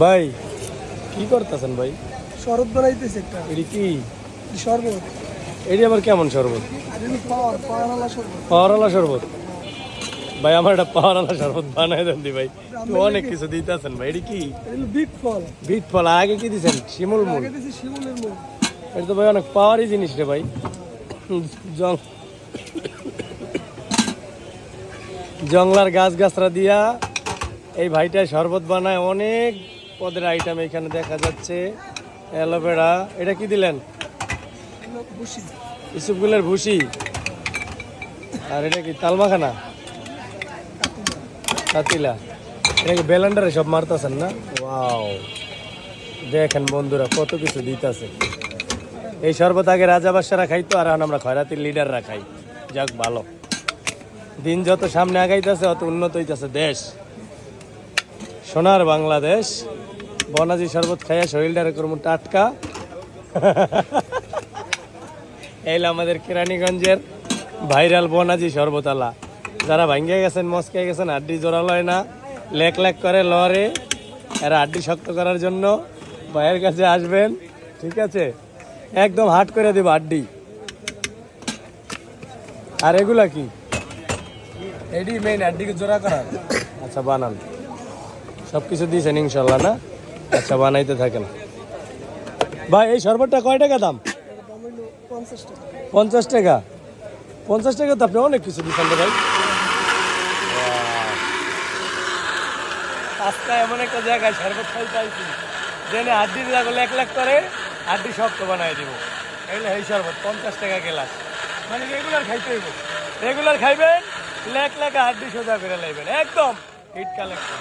ভাই কি করতেছেন ভাই? শরবত বানাইতেছে একটা। এটি কি? শরবত। এটি আবার কেমন শরবত? পাওয়ারওয়ালা শরবত। পাওয়ারওয়ালা শরবত? ভাই আমার একটা পাওয়ারওয়ালা শরবত বানাই দেন দি ভাই। তো অনেক কিছু দিতেছেন ভাই। এটি কি? বিট ফল। বিট ফল। আগে কি দিছেন? শিমুল মূল। আগে দিছি শিমুলের মূল। এটা তো ভাই অনেক পাওয়ারই জিনিস রে ভাই। জং জংলার গাছ গাছরা দিয়া এই ভাইটায় শরবত বানায়। অনেক পদের আইটেম এখানে দেখা যাচ্ছে। অ্যালোভেরা। এটা কি দিলেন? ভুসি। ইসুফগুলের ভুসি। আর এটা কি তালমাখানা? কাতিলা। এটা কি বেলান্ডারে সব মারতেছেন না? ওয়াও, দেখেন বন্ধুরা কত কিছু দিতেছে। এই শরবত আগে রাজাবাসারা খাইতো, আর এখন আমরা খয়রাতির লিডাররা খাই। যাক ভালো, দিন যত সামনে আগাইতেছে অত উন্নত হইতেছে দেশ। সোনার বাংলাদেশ। বনাজি শরবত খাইয়া শরীরটারে করবো টাটকা। এইল আমাদের কেরানীগঞ্জের ভাইরাল বনাজি শরবতালা। যারা ভাঙ্গে গেছেন, মস্কে গেছেন, হাড্ডি জোরালো হয় না, লেক লেক করে লড়ে, এরা হাড্ডি শক্ত করার জন্য ভাইয়ের কাছে আসবেন। ঠিক আছে, একদম হাট করে দেব হাড্ডি। আর এগুলা কি? এডি মেইন হাড্ডিকে জোড়া করার। আচ্ছা বানান, সব কিছু দিয়েছেন ইনশাল্লাহ না? আচ্ছা বানাইতে থাকেন ভাই। এই শরবতটা কয় টাকা দাম? 50 টাকা। 50 টাকা তো আপনি অনেক কিছু দিচ্ছেন রে ভাই। আজকে এমন একটা জায়গায় শরবত খাইতে আইছি জেনে হাড্ডি লাগলে 1 লাখ করে হাড্ডি শক্ত বানাই দিব। এগুলো এই শরবত 50 টাকা গ্লাস। মানে রেগুলার খাইতে হইব। রেগুলার খাইবেন, লেখ লেখা হাড্ডি সোজা করে লাইবেন। একদম হিট কালেকশন।